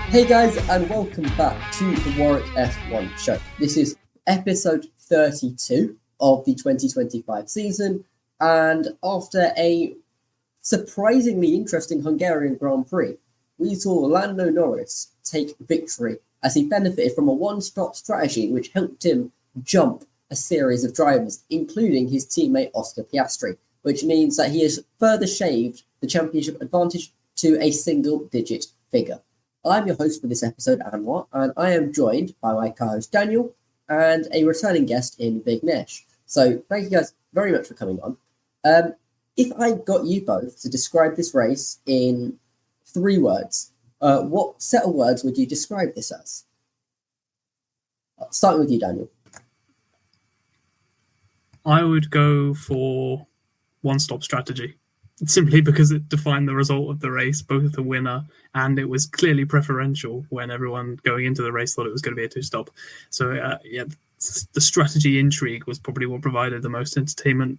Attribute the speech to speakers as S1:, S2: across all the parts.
S1: Hey guys, and welcome back to the Warwick F1 show. This is episode 32 of the 2025 season, and after a surprisingly interesting Hungarian Grand Prix, we saw Lando Norris take victory as he benefited from a one-stop strategy which helped him jump a series of drivers, including his teammate Oscar Piastri, which means that he has further shaved the championship advantage to a single-digit figure. I'm your host for this episode, Anwar, and I am joined by my co-host Daniel and a returning guest in Vignesh. So thank you guys very much for coming on. If I got you both to describe this race in 3 words, what set of words would you describe this as? Starting with you, Daniel.
S2: I would go for one-stop strategy. Simply because it defined the result of the race, both the winner, and it was clearly preferential when everyone going into the race thought it was going to be a 2-stop. So, the strategy intrigue was probably what provided the most entertainment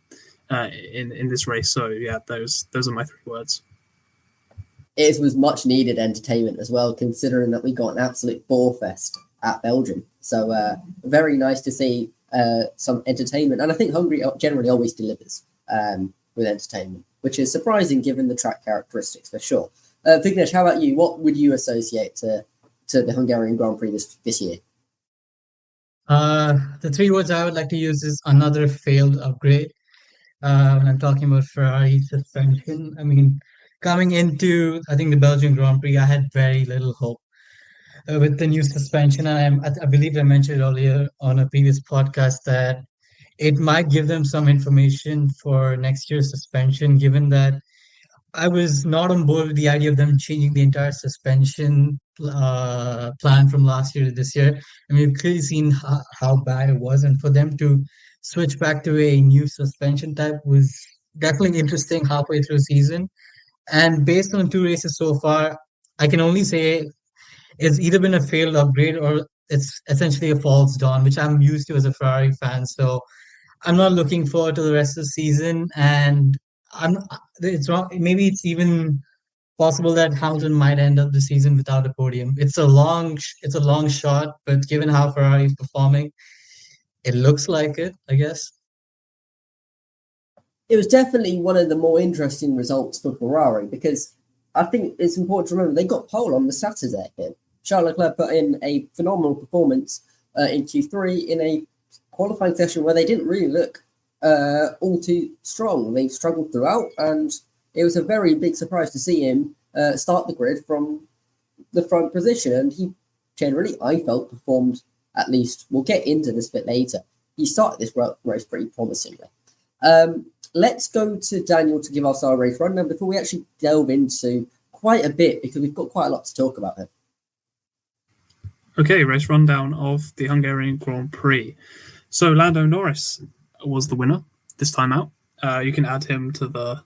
S2: in this race. So, yeah, those are my 3 words.
S1: It was much needed entertainment as well, considering that we got an absolute bore fest at Belgium. So, very nice to see some entertainment. And I think Hungary generally always delivers with entertainment, which is surprising given the track characteristics for sure. Vignesh, how about you? What would you associate to the Hungarian Grand Prix this year?
S3: The 3 words I would like to use is another failed upgrade. When I'm talking about Ferrari suspension, I mean, coming into, I think, the Belgian Grand Prix, I had very little hope with the new suspension. And I believe I mentioned earlier on a previous podcast that it might give them some information for next year's suspension, given that I was not on board with the idea of them changing the entire suspension plan from last year to this year. I mean, we've clearly seen how bad it was, and for them to switch back to a new suspension type was definitely interesting halfway through the season. And based on 2 races so far, I can only say it's either been a failed upgrade or it's essentially a false dawn, which I'm used to as a Ferrari fan. So I'm not looking forward to the rest of the season, and it's wrong. Maybe it's even possible that Hamilton might end up the season without a podium. It's a long shot, but given how Ferrari is performing, it looks like it, I guess.
S1: It was definitely one of the more interesting results for Ferrari because I think it's important to remember they got pole on the Saturday here. Charles Leclerc put in a phenomenal performance in Q3 in a qualifying session where they didn't really look all too strong. They struggled throughout, and it was a very big surprise to see him start the grid from the front position. And he generally, I felt, performed at least. We'll get into this a bit later. He started this race pretty promisingly. Let's go to Daniel to give us our race rundown before we actually delve into quite a bit because we've got quite a lot to talk about here.
S2: Okay, race rundown of the Hungarian Grand Prix. So Lando Norris was the winner this time out. You can add him to the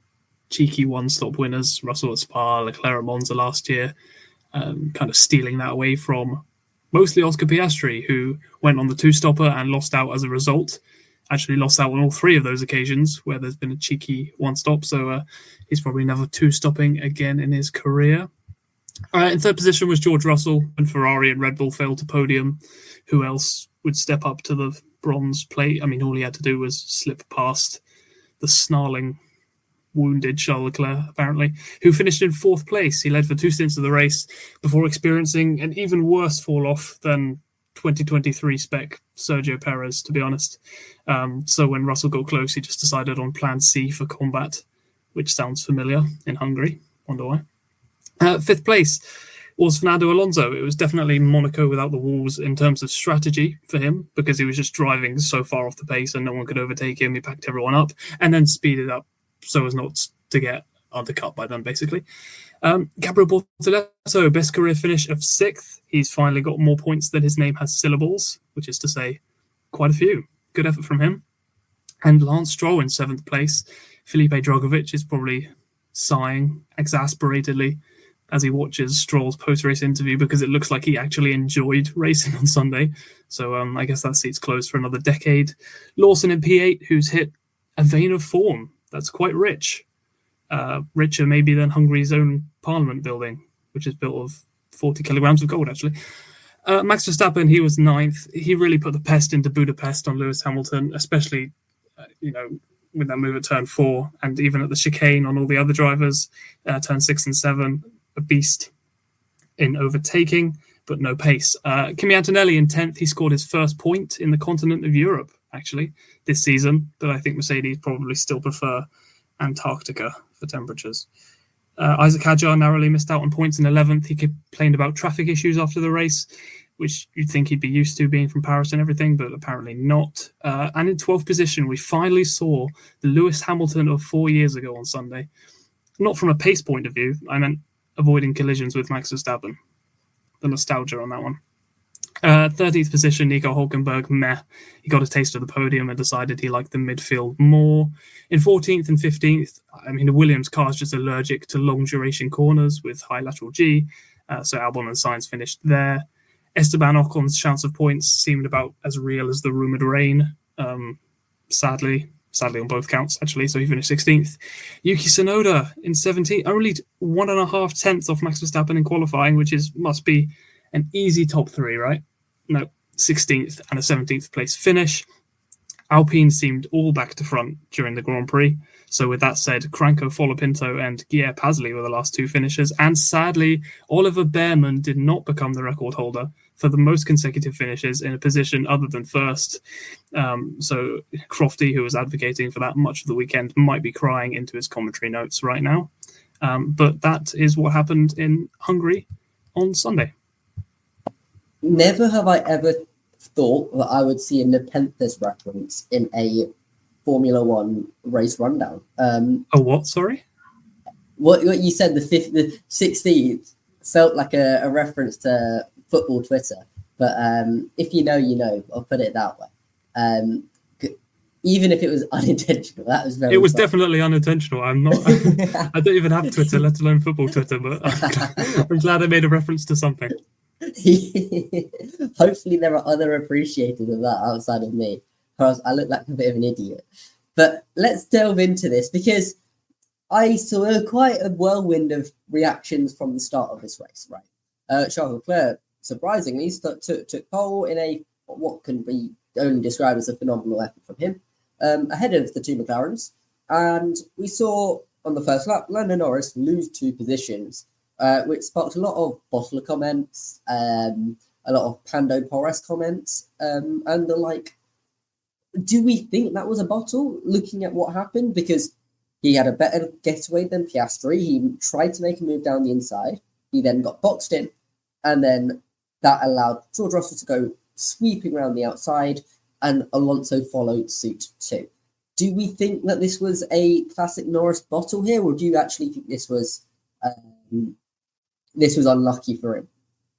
S2: cheeky one-stop winners, Russell at Spa, Leclerc at Monza last year, kind of stealing that away from mostly Oscar Piastri, who went on the 2-stopper and lost out as a result. Actually lost out on all 3 of those occasions where there's been a cheeky one-stop, so he's probably never 2-stopping again in his career. In 3rd position was George Russell, and Ferrari and Red Bull failed to podium. Who else would step up to the bronze plate? I mean, all he had to do was slip past the snarling, wounded Charles Leclerc, apparently, who finished in 4th place. He led for 2 stints of the race before experiencing an even worse fall-off than 2023 spec Sergio Perez, to be honest. So when Russell got close, he just decided on plan C for combat, which sounds familiar in Hungary. Wonder why. 5th place was Fernando Alonso. It was definitely Monaco without the walls in terms of strategy for him because he was just driving so far off the pace and no one could overtake him. He packed everyone up and then speeded up so as not to get undercut by them, basically. Gabriel Bortoleto, best career finish of 6th. He's finally got more points than his name has syllables, which is to say quite a few. Good effort from him. And Lance Stroll in 7th place. Felipe Drogovic is probably sighing exasperatedly as he watches Stroll's post-race interview because it looks like he actually enjoyed racing on Sunday. So I guess that seat's closed for another decade. Lawson in P8, who's hit a vein of form that's quite rich. Richer maybe than Hungary's own parliament building, which is built of 40 kilograms of gold, actually. Max Verstappen, he was 9th. He really put the pest into Budapest on Lewis Hamilton, especially, with that move at turn 4 and even at the chicane on all the other drivers, turn 6 and 7, a beast in overtaking, but no pace. Kimi Antonelli in 10th, he scored his first point in the continent of Europe, actually, this season, but I think Mercedes probably still prefer Antarctica for temperatures. Isaac Hadjar narrowly missed out on points in 11th. He complained about traffic issues after the race, which you'd think he'd be used to being from Paris and everything, but apparently not. And in 12th position, we finally saw the Lewis Hamilton of 4 years ago on Sunday. Not from a pace point of view, I meant avoiding collisions with Max Verstappen. The nostalgia on that one. 30th position, Nico Hulkenberg, meh. He got a taste of the podium and decided he liked the midfield more. In 14th and 15th, the Williams car is just allergic to long duration corners with high lateral G, so Albon and Sainz finished there. Esteban Ocon's chance of points seemed about as real as the rumoured rain, sadly on both counts, actually, so he finished 16th. Yuki Tsunoda in 17th, only 1.5 tenths off Max Verstappen in qualifying, which must be an easy top 3, right? No, 16th and a 17th place finish. Alpine seemed all back to front during the Grand Prix. So with that said, Cranko Folopinto and Guilherme Pasley were the last 2 finishers. And sadly, Oliver Behrman did not become the record holder for the most consecutive finishes in a position other than first. So Crofty, who was advocating for that much of the weekend, might be crying into his commentary notes right now. But that is what happened in Hungary on Sunday.
S1: Never have I ever thought that I would see a Nepenthes reference in a Formula One race rundown.
S2: A what? Sorry.
S1: What you said? The 16th felt like a reference to football Twitter, but if you know, you know. I'll put it that way. Even if it was unintentional, that was very.
S2: It was
S1: funny.
S2: Definitely unintentional. I'm not. I don't even have Twitter, let alone football Twitter. But I'm glad I made a reference to something.
S1: Hopefully there are other appreciators of that outside of me, because I look like a bit of an idiot. But let's delve into this, because I saw quite a whirlwind of reactions from the start of this race, right? Charles Leclerc, surprisingly, took pole in a what can be only described as a phenomenal effort from him, ahead of the 2 McLarens. And we saw on the first lap Lando Norris lose 2 positions, which sparked a lot of bottler comments, a lot of Pando Porres comments, and the like. Do we think that was a bottle, looking at what happened? Because he had a better getaway than Piastri. He tried to make a move down the inside. He then got boxed in, and then that allowed George Russell to go sweeping around the outside, and Alonso followed suit too. Do we think that this was a classic Norris bottle here, or do you actually think this was unlucky for him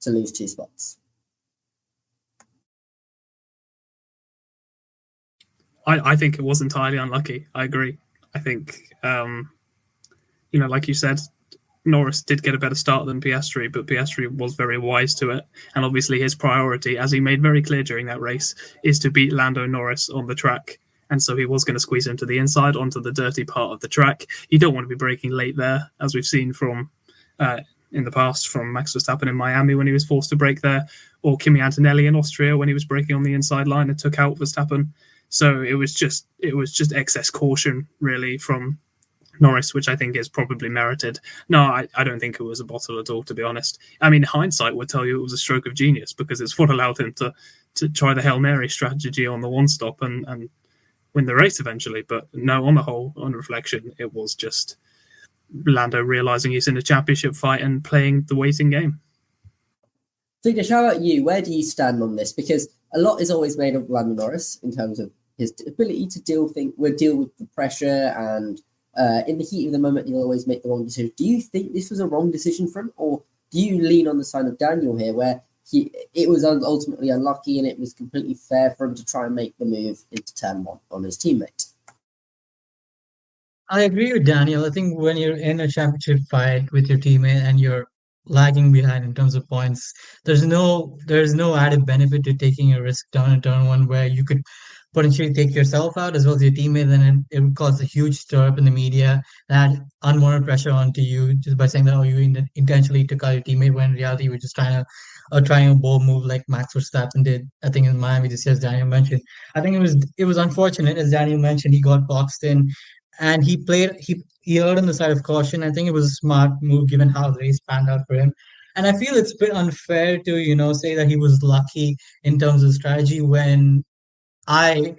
S1: to lose 2 spots?
S2: I think it was entirely unlucky. I agree. I think, like you said, Norris did get a better start than Piastri, but Piastri was very wise to it. And obviously his priority, as he made very clear during that race, is to beat Lando Norris on the track. And so he was going to squeeze him to the inside, onto the dirty part of the track. You don't want to be braking late there, as we've seen from in the past from Max Verstappen in Miami when he was forced to brake there, or Kimi Antonelli in Austria when he was braking on the inside line and took out Verstappen. So it was just excess caution, really, from Norris, which I think is probably merited. No, I don't think it was a bottle at all, to be honest. I mean, hindsight would tell you it was a stroke of genius, because it's what allowed him to try the Hail Mary strategy on the one stop and win the race eventually. But no, on the whole, on reflection, it was just Lando realising he's in a championship fight and playing the waiting game.
S1: Vignesh, how about you? Where do you stand on this? Because a lot is always made of Lando Norris in terms of his ability to deal with the pressure, and in the heat of the moment, he'll always make the wrong decision. Do you think this was a wrong decision for him, or do you lean on the side of Daniel here, where it was ultimately unlucky and it was completely fair for him to try and make the move into turn 1 on his teammate?
S3: I agree with Daniel. I think when you're in a championship fight with your teammate and you're lagging behind in terms of points, there's no added benefit to taking a risk down in turn 1 where you could potentially take yourself out as well as your teammate, then it would cause a huge stir up in the media and add unwanted pressure onto you just by saying that, oh, you intentionally took out your teammate, when in reality you were just trying a bold move like Max Verstappen did, I think, in Miami this year, as Daniel mentioned. I think it was unfortunate, as Daniel mentioned, he got boxed in, and he erred on the side of caution. I think it was a smart move given how the race panned out for him. And I feel it's a bit unfair to, say that he was lucky in terms of strategy, when and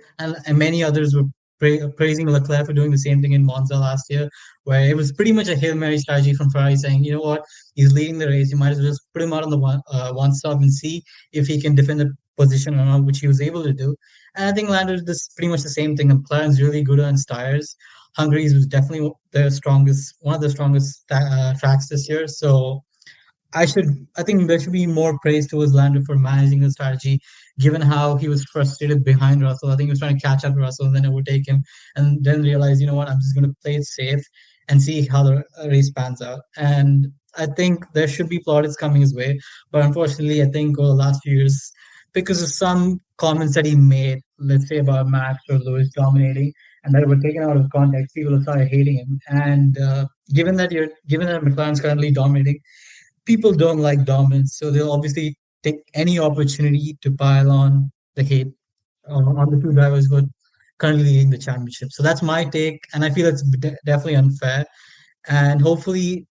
S3: many others were praising Leclerc for doing the same thing in Monza last year, where it was pretty much a Hail Mary strategy from Ferrari, saying, you know what, he's leading the race, you might as well just put him out on the one stop and see if he can defend the position or not, which he was able to do. And I think Lando did this pretty much the same thing. McLaren's really good on tires. Hungary's was definitely one of the strongest tracks this year. So I think there should be more praise towards Lando for managing the strategy, given how he was frustrated behind Russell. I think he was trying to catch up to Russell and then overtake him, and then realize, you know what, I'm just going to play it safe and see how the race pans out. And I think there should be plaudits coming his way, but unfortunately, I think over the last few years, because of some comments that he made, let's say about Max or Lewis dominating, and that were taken out of context, people have started hating him. And given that McLaren's currently dominating, people don't like dominance, so they'll obviously take any opportunity to pile on the hate on the two drivers who are currently leading the championship. So that's my take, and I feel it's definitely unfair. And hopefully,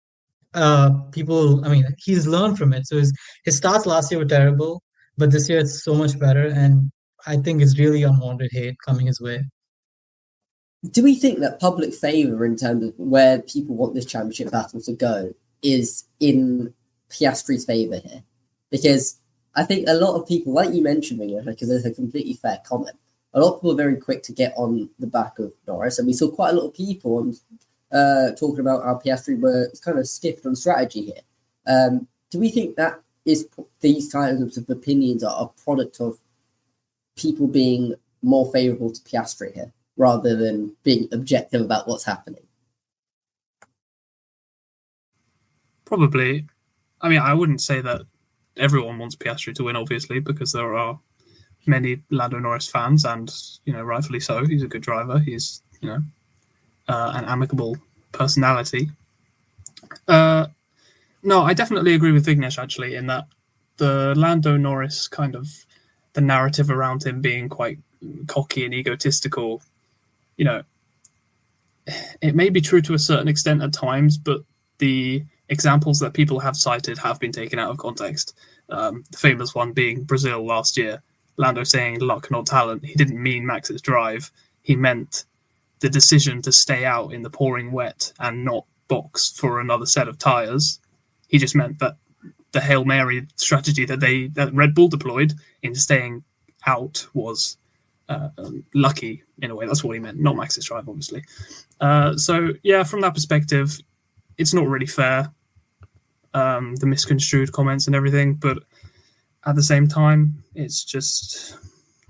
S3: people. I mean, he's learned from it. So his starts last year were terrible, but this year it's so much better, and I think it's really unwanted hate coming his way.
S1: Do we think that public favour in terms of where people want this championship battle to go is in Piastri's favour here? Because I think a lot of people, like you mentioned, because there's a completely fair comment, a lot of people are very quick to get on the back of Norris, and we saw quite a lot of people talking about how Piastri were kind of stiffed on strategy here. Do we think that these kinds of opinions are a product of people being more favourable to Piastri here, rather than being objective about what's happening?
S2: Probably. I mean, I wouldn't say that everyone wants Piastri to win, obviously, because there are many Lando Norris fans, and rightfully so. He's a good driver. He's an amicable personality. No, I definitely agree with Vignesh, actually, in that the Lando Norris kind of the narrative around him being quite cocky and egotistical, it may be true to a certain extent at times, but the examples that people have cited have been taken out of context. The famous one being Brazil last year. Lando saying luck, not talent. He didn't mean Max's drive. He meant the decision to stay out in the pouring wet and not box for another set of tyres. He just meant that the Hail Mary strategy that Red Bull deployed in staying out was lucky in a way. That's what he meant, not Max's drive, obviously. So, yeah, from that perspective, it's not really fair, the misconstrued comments and everything, but at the same time, it's just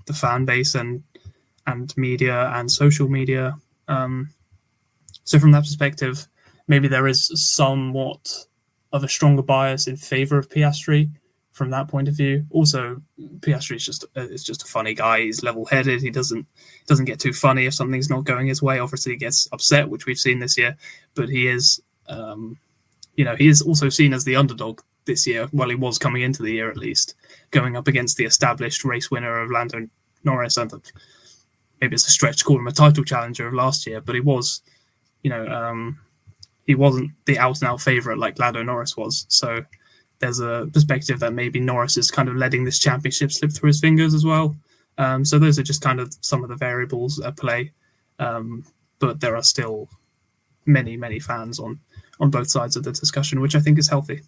S2: the fan base and media and social media. So from that perspective, maybe there is somewhat of a stronger bias in favour of Piastri from that point of view. Also, Piastri is just a funny guy. He's level-headed. He doesn't get too funny if something's not going his way. Obviously, he gets upset, which we've seen this year. But he is, he is also seen as the underdog this year. Well, he was coming into the year at least, going up against the established race winner of Lando Norris. And maybe it's a stretch to call him a title challenger of last year, but he was, he wasn't the out-and-out favourite like Lando Norris was. So there's a perspective that maybe Norris is kind of letting this championship slip through his fingers as well. So those are just kind of some of the variables at play. But there are still many, many fans on both sides of the discussion, which I think is healthy.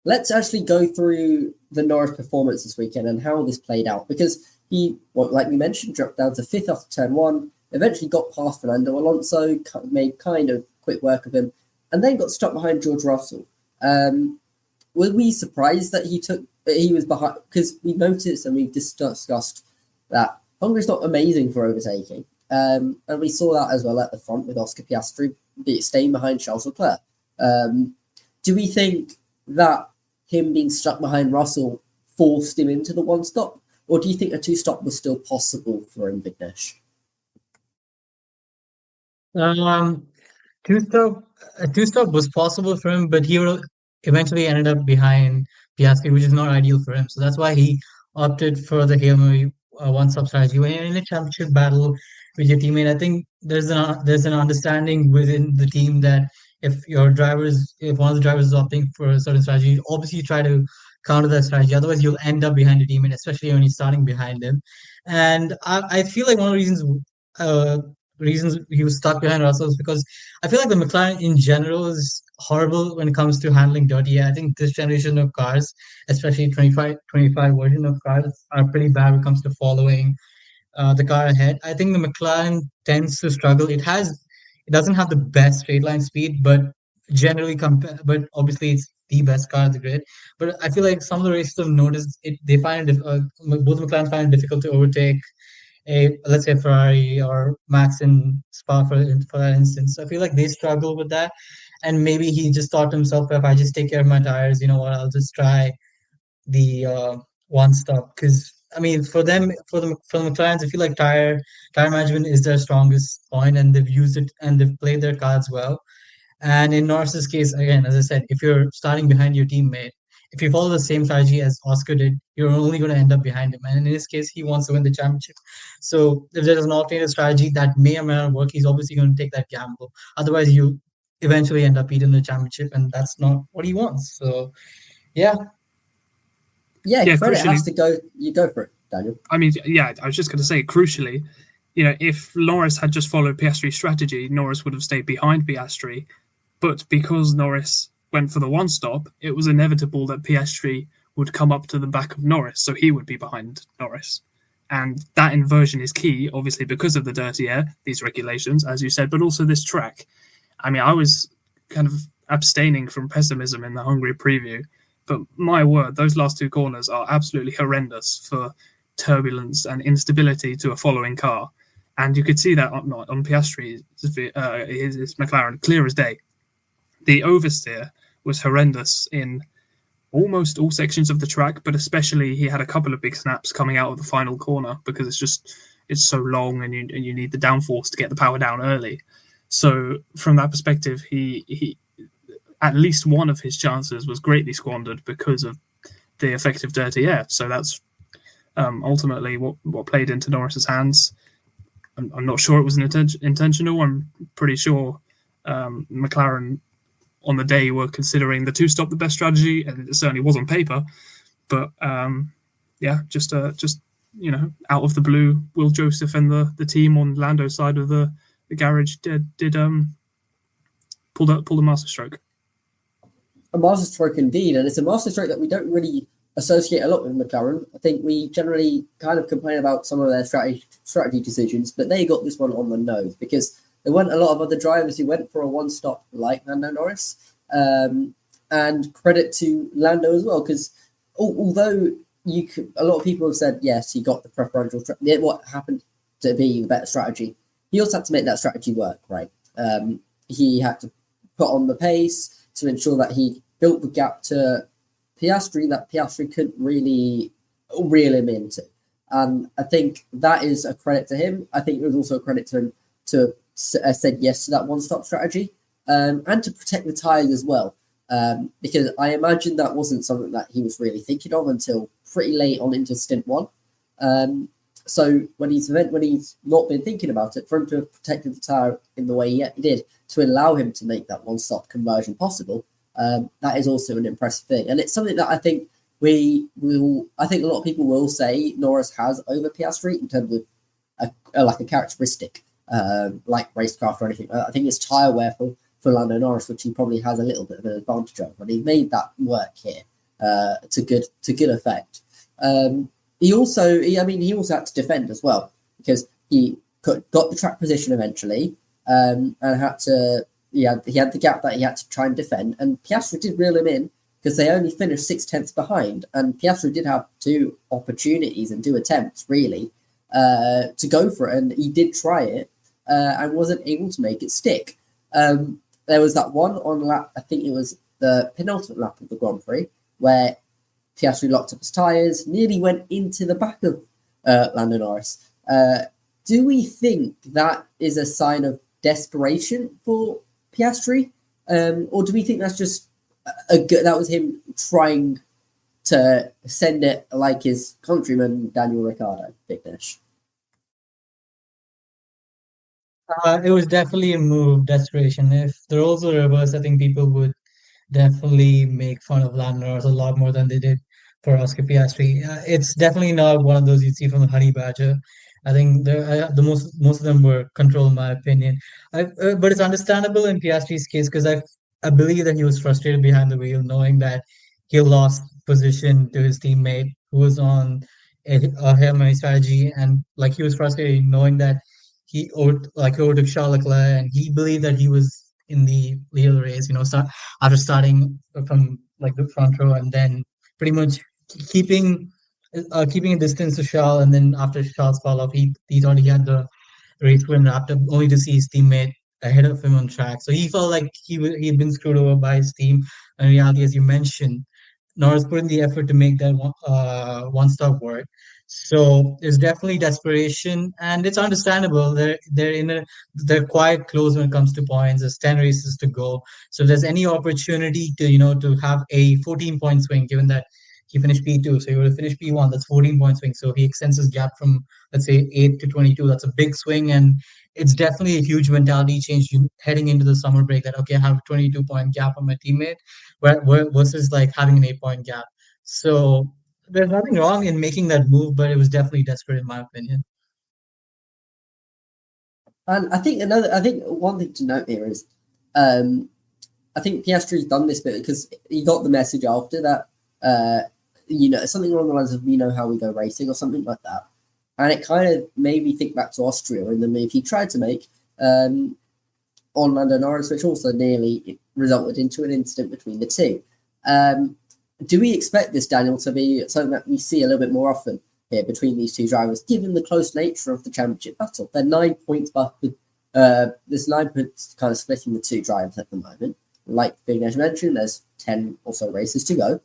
S1: Let's actually go through the Norris performance this weekend and how this played out, because he, like we mentioned, dropped down to 5th after turn 1, eventually got past Fernando Alonso, made kind of quick work of him, and then got stuck behind George Russell. Were we surprised that he was behind? Because we noticed and we discussed that Hungary's not amazing for overtaking. And we saw that as well at the front with Oscar Piastri staying behind Charles Leclerc. Do we think that him being stuck behind Russell forced him into the one stop? or do you think a two-stop was still possible for him, Vignesh?
S3: Um, two stop was possible for him, but he would eventually ended up behind Piastri, which is not ideal for him. So that's why he opted for the Hail Mary one-stop strategy. When you're in a championship battle with your teammate, I think there's an understanding within the team that if one of the drivers is opting for a certain strategy, obviously you try to counter that strategy. Otherwise, you'll end up behind your teammate, especially when you're starting behind him. And I feel like one of the uh, reasons he was stuck behind Russell is because I feel like the McLaren in general is horrible when it comes to handling dirty air. I think this generation of cars, especially 25 version of cars, are pretty bad when it comes to following the car ahead. I think the McLaren tends to struggle. It doesn't have the best straight line speed, but but obviously it's the best car in the grid. But I feel like some of the races have noticed it. They find it, both McLaren find it difficult to overtake let's say Ferrari or Max in Spa for that instance. So I feel like they struggle with that, and maybe he just thought to himself, if I just take care of my tires, you know what, I'll just try the one stop. Because I mean, for the McLarens, I feel like tire management is their strongest point, and they've used it and they've played their cards well. And in Norris's case, again, as I said, if you're starting behind your teammate, if you follow the same strategy as Oscar did, you're only going to end up behind him. And in his case, he wants to win the championship. So if there's an alternative strategy that may or may not work, he's obviously going to take that gamble. Otherwise, you eventually end up eating the championship, and that's not what he wants. So, yeah.
S1: Yeah, credit has to go. You go for it, Daniel.
S2: I mean, yeah, I was just going to say, crucially, you know, if Norris had just followed Piastri's strategy, Norris would have stayed behind Piastri. But because Norris went for the one stop, it was inevitable that Piastri would come up to the back of Norris, so he would be behind Norris. And that inversion is key, obviously, because of the dirty air, these regulations, as you said, but also this track. I mean, I was kind of abstaining from pessimism in the Hungary preview, but my word, those last two corners are absolutely horrendous for turbulence and instability to a following car. And you could see that on Piastri, his McLaren, clear as day. The oversteer was horrendous in almost all sections of the track, but especially he had a couple of big snaps coming out of the final corner because it's so long and you need the downforce to get the power down early. So from that perspective, he at least one of his chances was greatly squandered because of the effective dirty air. So that's ultimately what played into Norris's hands. I'm not sure it was intentional. I'm pretty sure McLaren on the day were considering the two-stop the best strategy, and it certainly was on paper. But just out of the blue, Will Joseph and the team on Lando's side of the garage did pull the masterstroke.
S1: A masterstroke indeed, and it's a masterstroke that we don't really associate a lot with McLaren. I think we generally kind of complain about some of their strategy decisions, but they got this one on the nose because there weren't a lot of other drivers who went for a one-stop like Lando Norris. And credit to Lando as well, because although a lot of people have said, yes, he got the preferential, what happened to be the better strategy, he also had to make that strategy work, right? He had to put on the pace to ensure that he built the gap to Piastri that Piastri couldn't really reel him into. And I think that is a credit to him. I think it was also a credit to him to said yes to that one-stop strategy and to protect the tyres as well. Because I imagine that wasn't something that he was really thinking of until pretty late on into stint one. So when he's not been thinking about it, for him to have protected the tyre in the way he did to allow him to make that one-stop conversion possible, that is also an impressive thing. And it's something that I think I think a lot of people will say Norris has over Piastri in terms of a characteristic, like racecraft or anything. I think it's tyre wear for Lando Norris, which he probably has a little bit of an advantage over, and he made that work here to good effect. He also had to defend as well because he got the track position eventually, and had to. He had the gap that he had to try and defend, and Piastri did reel him in because they only finished 6/10 behind, and Piastri did have two opportunities and two attempts really to go for it, and he did try it and wasn't able to make it stick. There was that one on lap, I think it was the penultimate lap of the Grand Prix, where Piastri locked up his tyres, nearly went into the back of Lando Norris. Do we think that is a sign of desperation for Piastri? Or do we think that's just that was him trying to send it like his countryman, Daniel Ricciardo, Vignesh?
S3: It was definitely a move, desperation. If the roles were reversed, I think people would definitely make fun of Lando Norris a lot more than they did for Oscar Piastri. It's definitely not one of those you'd see from the Honey Badger. I think the most of them were controlled, in my opinion. But it's understandable in Piastri's case because I believe that he was frustrated behind the wheel, knowing that he lost position to his teammate who was on a Hail Mary strategy, and like he was frustrated knowing that he overtook Charles Leclerc, and he believed that he was in the real race. After starting from like the front row and then pretty much keeping keeping a distance to Charles, and then after Charles fall off, he thought he had the race win wrapped up, only to see his teammate ahead of him on track. So he felt like he'd been screwed over by his team. And in reality, as you mentioned, Norris put in the effort to make that one stop work. So there's definitely desperation, and it's understandable. They're quite close when it comes to points. There's 10 races to go. So if there's any opportunity to have a 14-point swing, given that he finished P2, so he would have finished P1. That's 14-point swing. So he extends his gap from, let's say, 8 to 22. That's a big swing, and it's definitely a huge mentality change heading into the summer break. That okay, I have a 22-point gap on my teammate, versus like having an 8-point gap. So there's nothing wrong in making that move, but it was definitely desperate in my opinion.
S1: And I think one thing to note here is, I think Piastri's done this bit because he got the message after that, something along the lines of, how we go racing or something like that. And it kind of made me think back to Austria and the move he tried to make on Lando Norris, which also nearly resulted into an incident between the two. Do we expect this, Daniel, to be something that we see a little bit more often here between these two drivers, given the close nature of the championship battle? They're 9 points back. There's 9 points kind of splitting the two drivers at the moment. Like Vignesh mentioned, there's 10 or so races to go.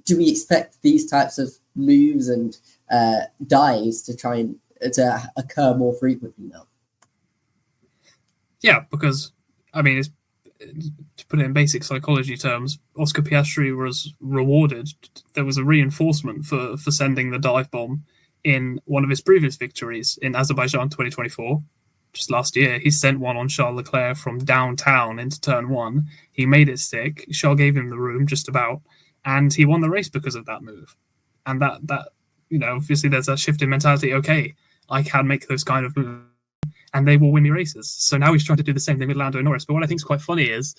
S1: Do we expect these types of moves and dives to try and to occur more frequently now?
S2: Yeah, because it's, to put it in basic psychology terms, Oscar Piastri was rewarded. There was a reinforcement for sending the dive bomb in one of his previous victories in Azerbaijan 2024. Just last year, he sent one on Charles Leclerc from downtown into turn one. He made it stick. Charles gave him the room just about, and he won the race because of that move. And that obviously there's a shift in mentality. Okay, I can make those kind of moves, and they will win me races. So now he's trying to do the same thing with Lando Norris. But what I think is quite funny is,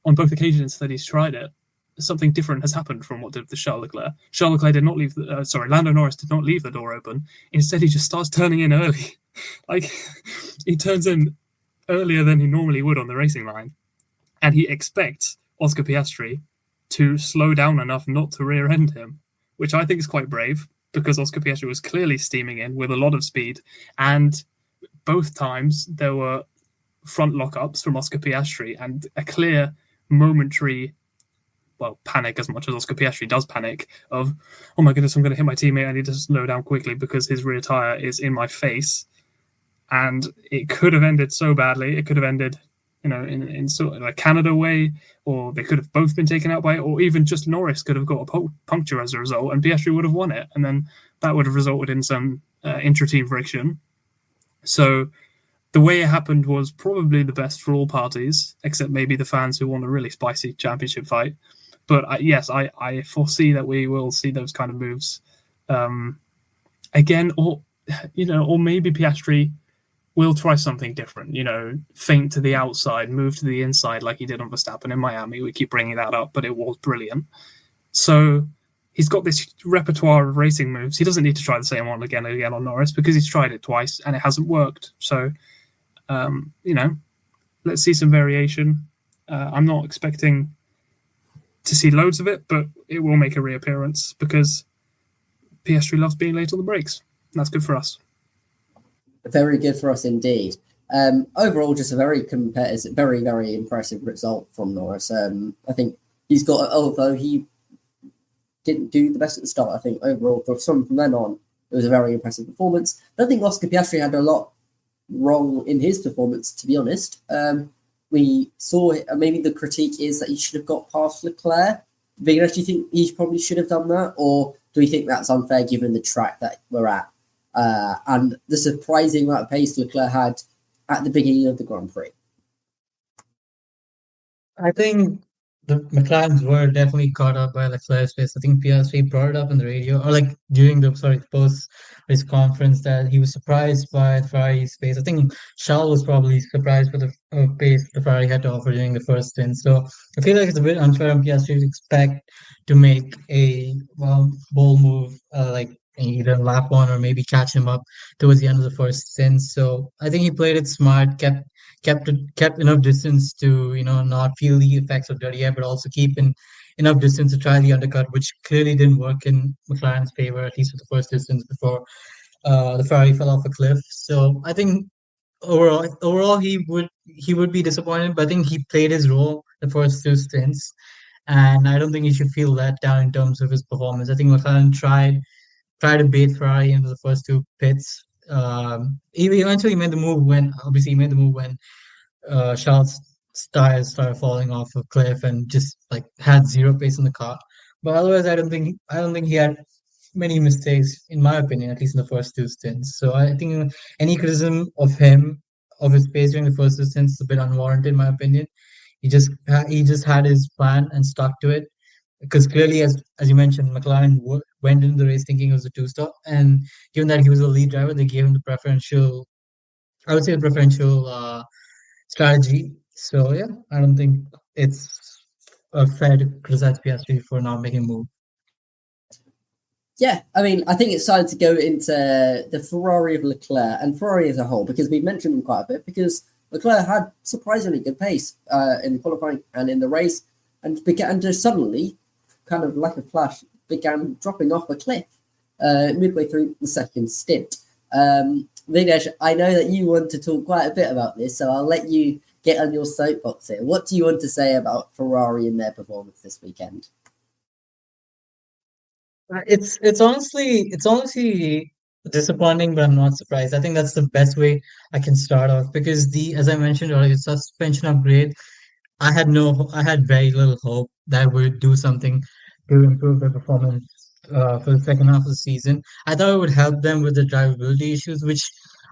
S2: on both occasions that he's tried it, something different has happened from what did with Charles Leclerc. Charles Leclerc did not leave Lando Norris did not leave the door open. Instead, he just starts turning in early. Like, he turns in earlier than he normally would on the racing line. And he expects Oscar Piastri to slow down enough not to rear end him, which I think is quite brave, because Oscar Piastri was clearly steaming in with a lot of speed. And both times there were front lockups from Oscar Piastri and a clear momentary, panic, as much as Oscar Piastri does panic, of, oh my goodness, I'm going to hit my teammate, I need to slow down quickly because his rear tyre is in my face. And it could have ended so badly. It could have ended, in sort of a Canada way, or they could have both been taken out by it, or even just Norris could have got a puncture as a result, and Piastri would have won it. And then that would have resulted in some intra-team friction. So the way it happened was probably the best for all parties, except maybe the fans who want a really spicy championship fight. But I foresee that we will see those kind of moves again, or maybe Piastri will try something different, feint to the outside, move to the inside like he did on Verstappen in Miami. We keep bringing that up, but it was brilliant. So he's got this repertoire of racing moves. He doesn't need to try the same one again and again on Norris, because he's tried it twice and it hasn't worked. So, let's see some variation. I'm not expecting to see loads of it, but it will make a reappearance because Piastri loves being late on the brakes. That's good for us.
S1: Very good for us indeed. Overall, just a very competitive, very, very impressive result from Norris. I think he's got, although he didn't do the best at the start. I think overall, from then on, it was a very impressive performance. I don't think Oscar Piastri had a lot wrong in his performance, to be honest. We saw maybe the critique is that he should have got past Leclerc. Vignesh, do you think he probably should have done that, or do we think that's unfair given the track that we're at and the surprising amount of pace Leclerc had at the beginning of the Grand Prix?
S3: I think the McLarens were definitely caught up by Leclerc's pace. I think Piastri brought it up in the radio, or like during the post race conference, that he was surprised by the Ferrari's pace. I think Charles was probably surprised by the pace the Ferrari had to offer during the first stint. So I feel like it's a bit unfair on Piastri to expect to make a bold move, like either lap one or maybe catch him up towards the end of the first stint. So I think he played it smart, kept enough distance to not feel the effects of dirty air, but also keep enough distance to try the undercut, which clearly didn't work in McLaren's favor, at least for the first distance before the Ferrari fell off a cliff. So I think overall he would be disappointed, but I think he played his role the first two stints, and I don't think he should feel let down in terms of his performance. I think McLaren tried to bait Ferrari into the first two pits. He eventually made the move when Charles' tires started falling off a cliff and just like had zero pace in the car. But otherwise, I don't think he had many mistakes, in my opinion, at least in the first two stints. So I think any criticism of his pace during the first two stints is a bit unwarranted, in my opinion. He just had his plan and stuck to it. Because clearly, as you mentioned, McLaren went into the race thinking it was a two-stop, and given that he was the lead driver, they gave him the preferential strategy. So yeah, I don't think it's fair to criticize Piastri for not making a move.
S1: Yeah, I mean, I think it's time to go into the Ferrari of Leclerc and Ferrari as a whole, because we've mentioned them quite a bit, because Leclerc had surprisingly good pace in the qualifying and in the race, and began to suddenly, kind of like a flash, began dropping off a cliff midway through the second stint. Vignesh, I know that you want to talk quite a bit about this, so I'll let you get on your soapbox here. What do you want to say about Ferrari and their performance this weekend?
S3: It's honestly disappointing, but I'm not surprised. I think that's the best way I can start off, because as I mentioned earlier, suspension upgrade, I had very little hope that it would do something to improve their performance for the second half of the season. I thought it would help them with the drivability issues, which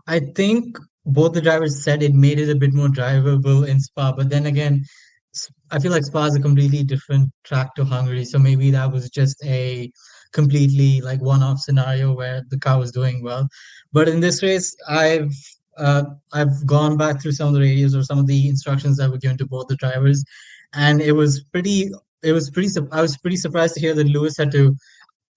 S3: I think both the drivers said it made it a bit more drivable in Spa. But then again, I feel like Spa is a completely different track to Hungary, so maybe that was just a completely like one-off scenario where the car was doing well. But in this race, I've gone back through some of the radios or some of the instructions that were given to both the drivers, and I was pretty surprised to hear that Lewis had to.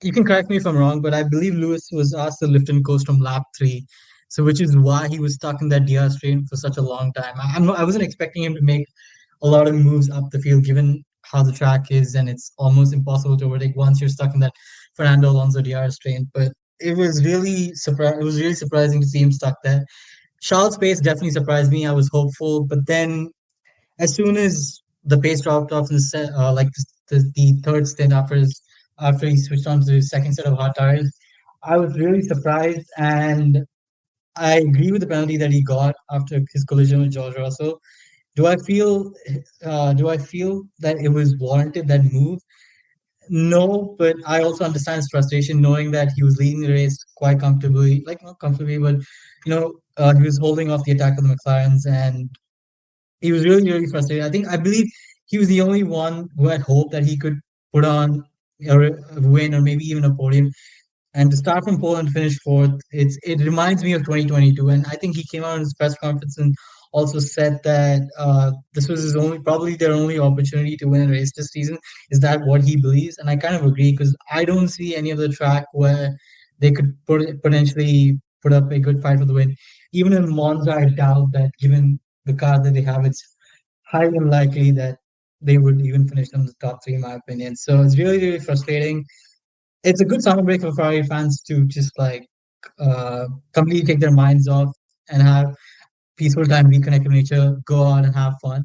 S3: You can correct me if I'm wrong, but I believe Lewis was asked to lift and coast from lap 3, so which is why he was stuck in that DR strain for such a long time. I wasn't expecting him to make a lot of moves up the field, given how the track is, and it's almost impossible to overtake once you're stuck in that Fernando Alonso DR strain. But it was really surprising to see him stuck there. Charles' pace definitely surprised me. I was hopeful, but then as soon as the pace dropped off in the third stint after he switched on to the second set of hard tires, I was really surprised, and I agree with the penalty that he got after his collision with George Russell. Do I feel that it was warranted, that move? No, but I also understand his frustration knowing that he was leading the race quite comfortably, like not comfortably, but he was holding off the attack of the McLarens, and he was really, really frustrated. I believe he was the only one who had hope that he could put on a win or maybe even a podium. And to start from pole and finish fourth, it reminds me of 2022. And I think he came out in his press conference and also said that this was probably their only opportunity to win a race this season. Is that what he believes? And I kind of agree, because I don't see any other track where they could potentially put up a good fight for the win. Even in Monza, I doubt that, given the car that they have, it's highly unlikely that they would even finish in the top 3, in my opinion. So it's really, really frustrating. It's a good summer break for Ferrari fans to just completely take their minds off and have peaceful time, reconnect with nature, go out and have fun.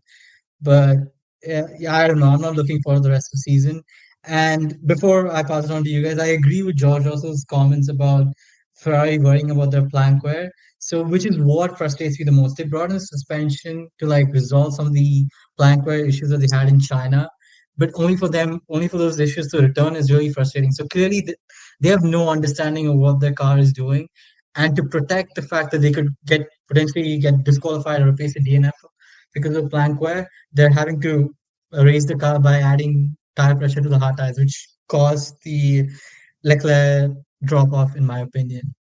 S3: But yeah, I don't know. I'm not looking forward to the rest of the season. And before I pass it on to you guys, I agree with George Russell's comments about Ferrari worrying about their plank wear. So, which is what frustrates me the most. They brought in suspension to like resolve some of the plank wear issues that they had in China, but only for those issues to return is really frustrating. So clearly, they have no understanding of what their car is doing, and to protect the fact that they could potentially get disqualified or replace a DNF because of plank wear, they're having to raise the car by adding tire pressure to the hard tires, which caused the Leclerc drop off, in my opinion.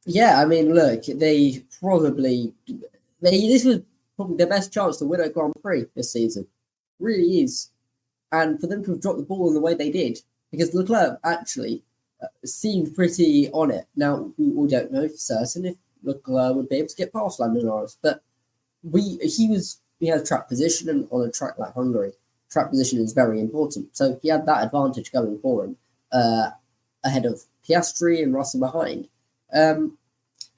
S1: Yeah, I mean, look, this was probably their best chance to win a Grand Prix this season. Really is. And for them to have dropped the ball in the way they did, because Leclerc actually seemed pretty on it. Now, we don't know for certain if Leclerc would be able to get past Lando Norris, but he had track position, and on a track like Hungary, track position is very important. So he had that advantage going for him ahead of Piastri and Russell behind.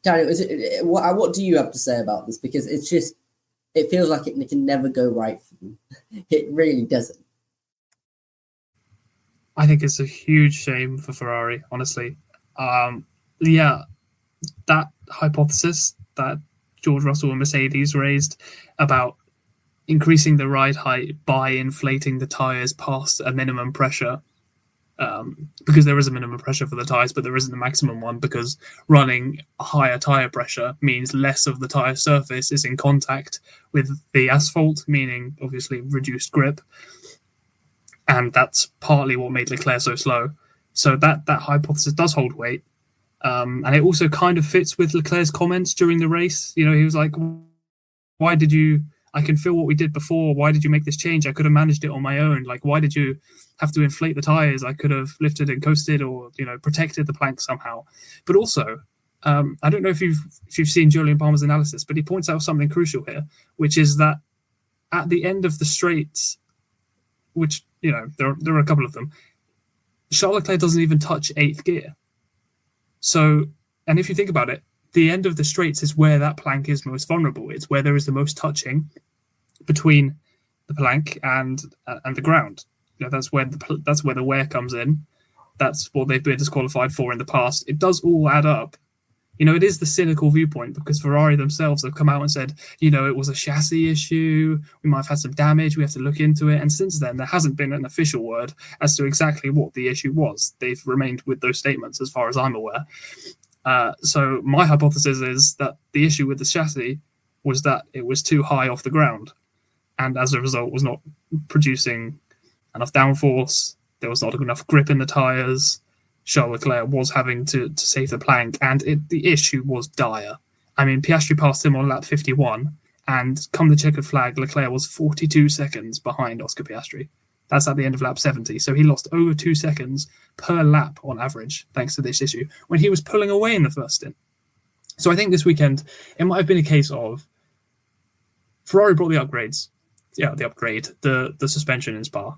S1: Daniel, what do you have to say about this? Because it feels like it can never go right for them. It really doesn't.
S2: I think it's a huge shame for Ferrari, honestly. Yeah, that hypothesis that George Russell and Mercedes raised about increasing the ride height by inflating the tyres past a minimum pressure, because there is a minimum pressure for the tyres, but there isn't the maximum one, because running a higher tyre pressure means less of the tyre surface is in contact with the asphalt, meaning obviously reduced grip. And that's partly what made Leclerc so slow. So that hypothesis does hold weight. And it also kind of fits with Leclerc's comments during the race. You know, he was like, why did you... I can feel what we did before. Why did you make this change? I could have managed it on my own. Like, why did you have to inflate the tyres? I could have lifted and coasted, or, you know, protected the plank somehow. But also, I don't know if you've seen Julian Palmer's analysis, but he points out something crucial here, which is that at the end of the straights, which, you know, there are a couple of them, Charles Leclerc doesn't even touch 8th gear. So, and if you think about it, the end of the straights is where that plank is most vulnerable. It's where there is the most touching between the plank and the ground. You know, that's where the wear comes in. That's what they've been disqualified for in the past. It does all add up. You know, it is the cynical viewpoint, because Ferrari themselves have come out and said, you know, it was a chassis issue. We might have had some damage. We have to look into it. And since then, there hasn't been an official word as to exactly what the issue was. They've remained with those statements, as far as I'm aware. So my hypothesis is that the issue with the chassis was that it was too high off the ground, and as a result was not producing enough downforce. There was not enough grip in the tyres. Charles Leclerc was having to save the plank, and the issue was dire. I mean, Piastri passed him on lap 51, and come the checkered flag, Leclerc was 42 seconds behind Oscar Piastri. That's at the end of lap 70. So he lost over 2 seconds per lap on average, thanks to this issue, when he was pulling away in the first stint. So I think this weekend, it might have been a case of Ferrari brought the upgrades. Yeah, the suspension in Spa.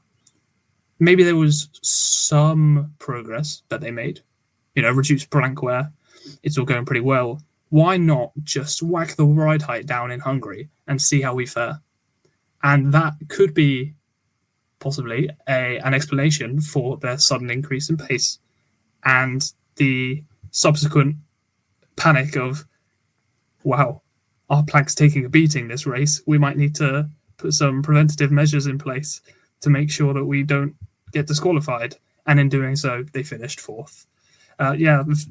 S2: Maybe there was some progress that they made. You know, reduced plank wear. It's all going pretty well. Why not just whack the ride height down in Hungary and see how we fare? And that could be possibly an explanation for their sudden increase in pace and the subsequent panic of, wow, our plank's taking a beating this race. We might need to put some preventative measures in place to make sure that we don't get disqualified. And in doing so, they finished 4th.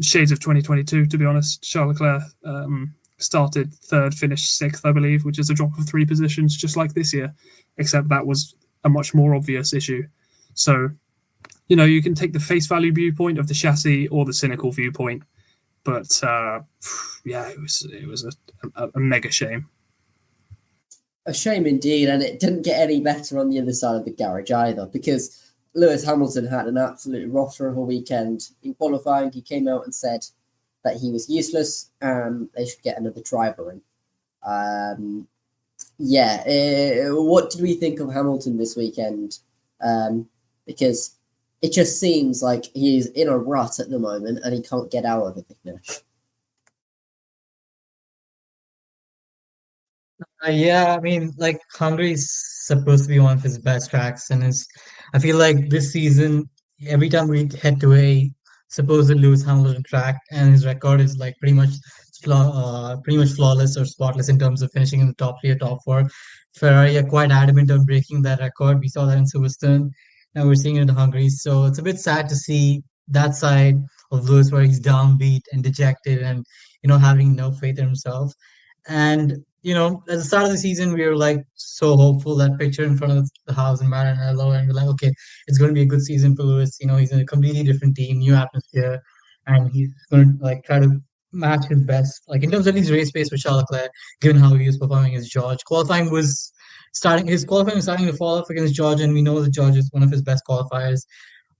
S2: Shades of 2022, to be honest. Charles Leclerc started 3rd, finished 6th, I believe, which is a drop of 3 positions, just like this year, except that was a much more obvious issue. So, you know, you can take the face value viewpoint of the chassis or the cynical viewpoint, but it was a mega shame.
S1: A shame indeed, and it didn't get any better on the other side of the garage either, because Lewis Hamilton had an absolute rotter of a weekend. In qualifying, he came out and said that he was useless and they should get another driver in. What did we think of Hamilton this weekend? Because it just seems like he's in a rut at the moment and he can't get out of it, Vignesh.
S3: Yeah, I mean, like Hungary's supposed to be one of his best tracks, and I feel like this season, every time we head to a supposed Lewis Hamilton track, and his record is like pretty much flawless or spotless in terms of finishing in the top three or top four. Ferrari are quite adamant on breaking that record. We saw that in Silverstone, and we're seeing it in Hungary. So it's a bit sad to see that side of Lewis where he's downbeat and dejected, and having no faith in himself. And at the start of the season, we were like so hopeful. That picture in front of the house in Maranello, and we're like, okay, it's going to be a good season for Lewis. He's in a completely different team, new atmosphere, and he's going to like try to match his best, like in terms of his race pace with Charles Leclerc, given how he was performing as George. His qualifying was starting to fall off against George, and we know that George is one of his best qualifiers.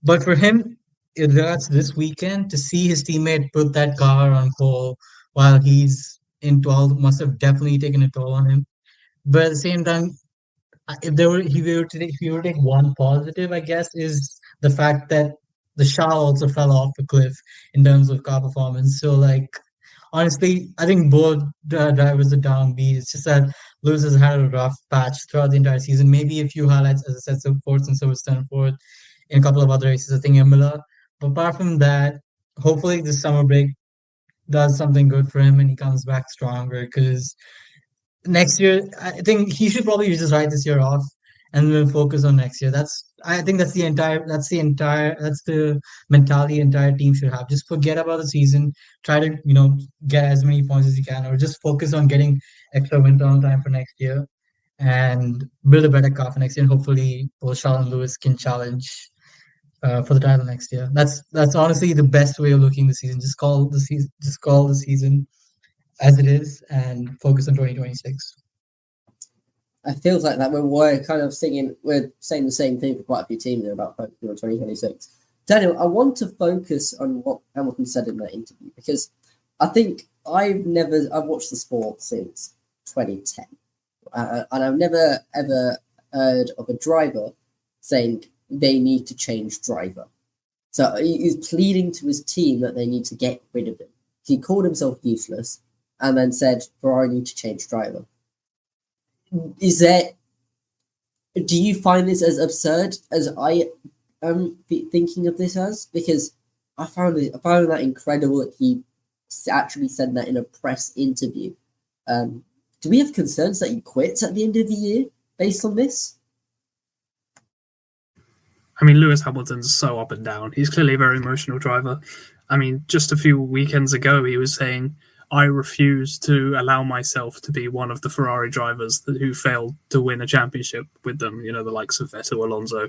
S3: But for him, that's this weekend to see his teammate put that car on pole while he's in 12 must have definitely taken a toll on him. But at the same time, if he were to take one positive, I guess, is the fact that the Shah also fell off a cliff in terms of car performance. So, like, honestly, I think both drivers are downbeat. It's just that Lewis has had a rough patch throughout the entire season. Maybe a few highlights, as I said, some fourth and Silverstone fourth in a couple of other races, I think Imola. But apart from that, hopefully this summer break does something good for him and he comes back stronger because next year I think he should probably just write this year off and then focus on next year. I think that's the mentality the entire team should have. Just forget about the season, try to, get as many points as you can, or just focus on getting extra winter on time for next year and build a better car for next year and hopefully both Charles and Lewis can challenge for the title next year. That's honestly the best way of looking the season. Just call the season as it is and focus on 2026.
S1: It feels like that we're kind of we're saying the same thing for quite a few teams about focusing on 2026. Daniel, I want to focus on what Hamilton said in that interview because I think I've watched the sport since 2010, and I've never ever heard of a driver saying they need to change driver. So he's pleading to his team that they need to get rid of him. He called himself useless and then said, Ferrari need to change driver. Do you find this as absurd as I am thinking of this as? Because I found that incredible that he actually said that in a press interview. Do we have concerns that he quits at the end of the year based on this?
S2: I mean, Lewis Hamilton's so up and down. He's clearly a very emotional driver. I mean, just a few weekends ago, he was saying, I refuse to allow myself to be one of the Ferrari drivers who failed to win a championship with them, the likes of Vettel, Alonso,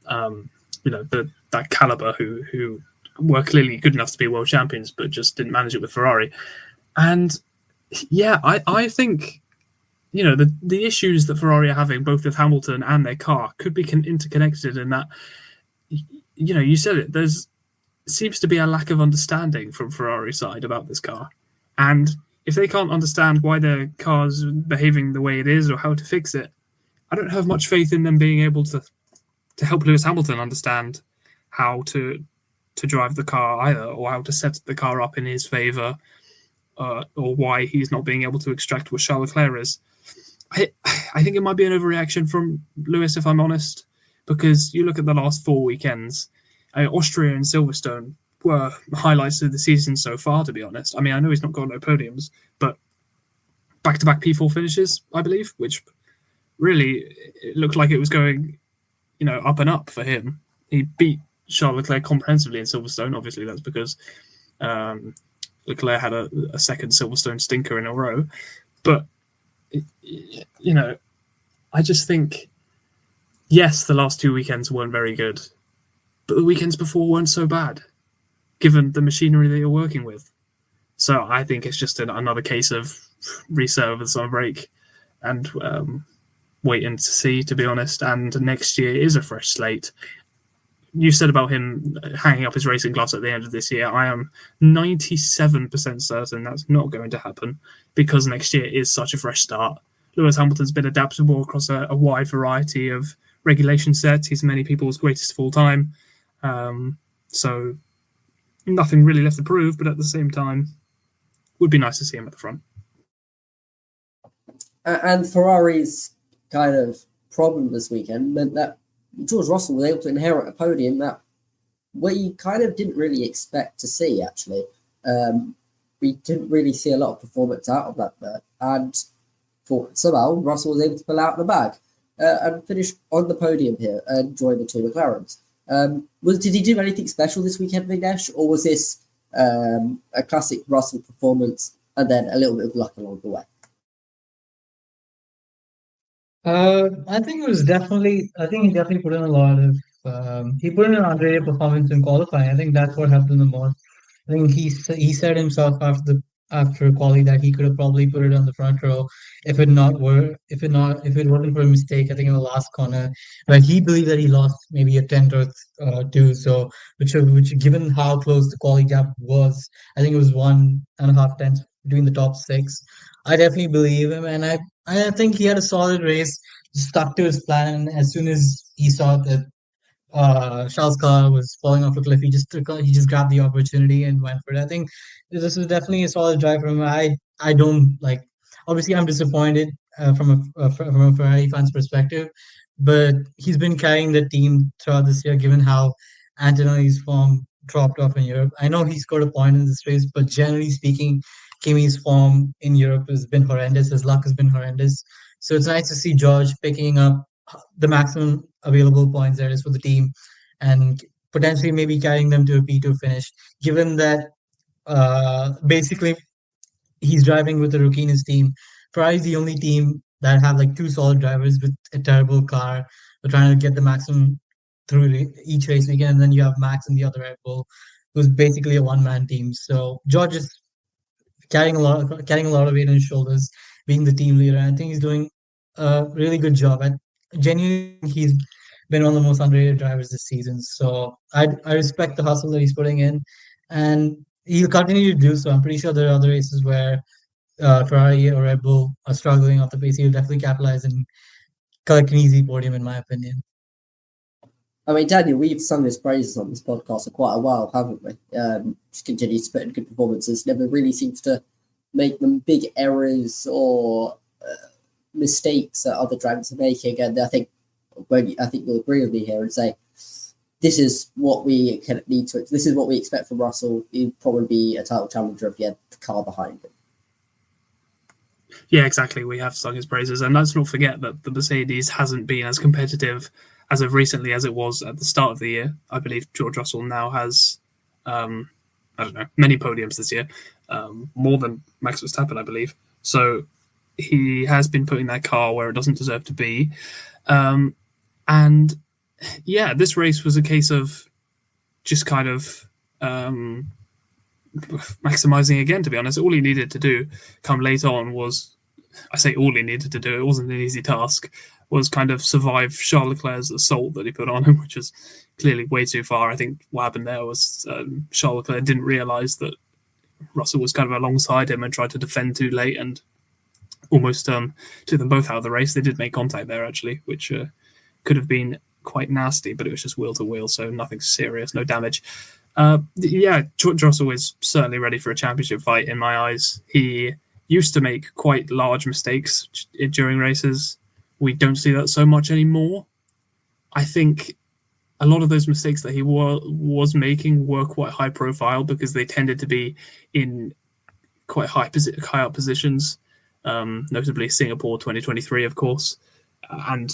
S2: that caliber who were clearly good enough to be world champions, but just didn't manage it with Ferrari. And yeah, I think, the issues that Ferrari are having, both with Hamilton and their car, could be interconnected in that, you said it, there's seems to be a lack of understanding from Ferrari's side about this car. And if they can't understand why their car's behaving the way it is or how to fix it, I don't have much faith in them being able to help Lewis Hamilton understand how to drive the car either, or how to set the car up in his favour, or why he's not being able to extract what Charles Leclerc is. I think it might be an overreaction from Lewis, if I'm honest, because you look at the last 4 weekends, Austria and Silverstone were highlights of the season so far, to be honest. I mean, I know he's not got no podiums, but back-to-back P4 finishes, I believe, which really it looked like it was going, up and up for him. He beat Charles Leclerc comprehensively in Silverstone. Obviously, that's because Leclerc had a second Silverstone stinker in a row. But, I just think, yes, the last 2 weekends weren't very good, but the weekends before weren't so bad, given the machinery that you're working with. So I think it's just another case of reserve the summer break and waiting to see, to be honest. And next year is a fresh slate. You said about him hanging up his racing gloves at the end of this year. I am 97% certain that's not going to happen because next year is such a fresh start. Lewis Hamilton's been adaptable across a wide variety of regulation sets. He's many people's greatest of all time. So nothing really left to prove, but at the same time, would be nice to see him at the front.
S1: And Ferrari's kind of problem this weekend meant that George Russell was able to inherit a podium that we kind of didn't really expect to see, actually. We didn't really see a lot of performance out of that. And somehow Russell was able to pull out the bag and finish on the podium here and join the two McLarens. Did he do anything special this weekend, Vignesh, or was this a classic Russell performance and then a little bit of luck along the way?
S3: I think it was definitely. I think he definitely put in a lot of. He put in an underrated performance in qualifying. I think that's what helped him the most. I think he said himself after quali that he could have probably put it on the front row if it wasn't for a mistake. I think in the last corner, where he believed that he lost maybe a tenth or two. So which given how close the quali gap was, I think it was 1.5 tenths between the top six. I definitely believe him, and I think he had a solid race, stuck to his plan, and as soon as he saw that Charles Leclerc was falling off a cliff, he just grabbed the opportunity and went for it. I think this was definitely a solid drive from him. I don't like. Obviously, I'm disappointed from a Ferrari fan's perspective, but he's been carrying the team throughout this year, given how Antonelli's form dropped off in Europe. I know he scored a point in this race, but generally speaking, Kimi's form in Europe has been horrendous. His luck has been horrendous. So it's nice to see George picking up the maximum available points there is for the team and potentially maybe carrying them to a P2 finish, given that basically he's driving with a rookie in his team. Ferrari is the only team that have like two solid drivers with a terrible car. They're trying to get the maximum through each race weekend, and then you have Max and the other Red Bull, who's basically a one-man team. So George is carrying a lot of weight on his shoulders, being the team leader. I think he's doing a really good job. And genuinely, he's been one of the most underrated drivers this season. So I respect the hustle that he's putting in, and he'll continue to do so. I'm pretty sure there are other races where Ferrari or Red Bull are struggling off the pace. He'll definitely capitalize and collect an easy podium, in my opinion.
S1: I mean, Daniel, we've sung his praises on this podcast for quite a while, haven't we? Just continues to put in good performances. Never really seems to make them big errors or mistakes that other drivers are making. And I think you'll agree with me here and say this is what we This is what we expect from Russell. He'd probably be a title challenger if he had the car behind him.
S2: Yeah, exactly. We have sung his praises, and let's not forget that the Mercedes hasn't been as competitive as of recently as it was at the start of the year. I believe George Russell now has, many podiums this year, more than Max Verstappen, I believe. So he has been putting that car where it doesn't deserve to be. And yeah, this race was a case of just kind of maximizing again, to be honest. All he needed to do come late on was, I say all he needed to do, it wasn't an easy task, was kind of survive Charles Leclerc's assault that he put on him, which was clearly way too far. I think what happened there was Charles Leclerc didn't realise that Russell was kind of alongside him and tried to defend too late and almost took them both out of the race. They did make contact there, actually, which could have been quite nasty, but it was just wheel to wheel, so nothing serious, no damage. George Russell is certainly ready for a championship fight in my eyes. He used to make quite large mistakes during races. We don't see that so much anymore. I think a lot of those mistakes that he was making were quite high profile because they tended to be in quite high up positions, notably Singapore 2023, of course. And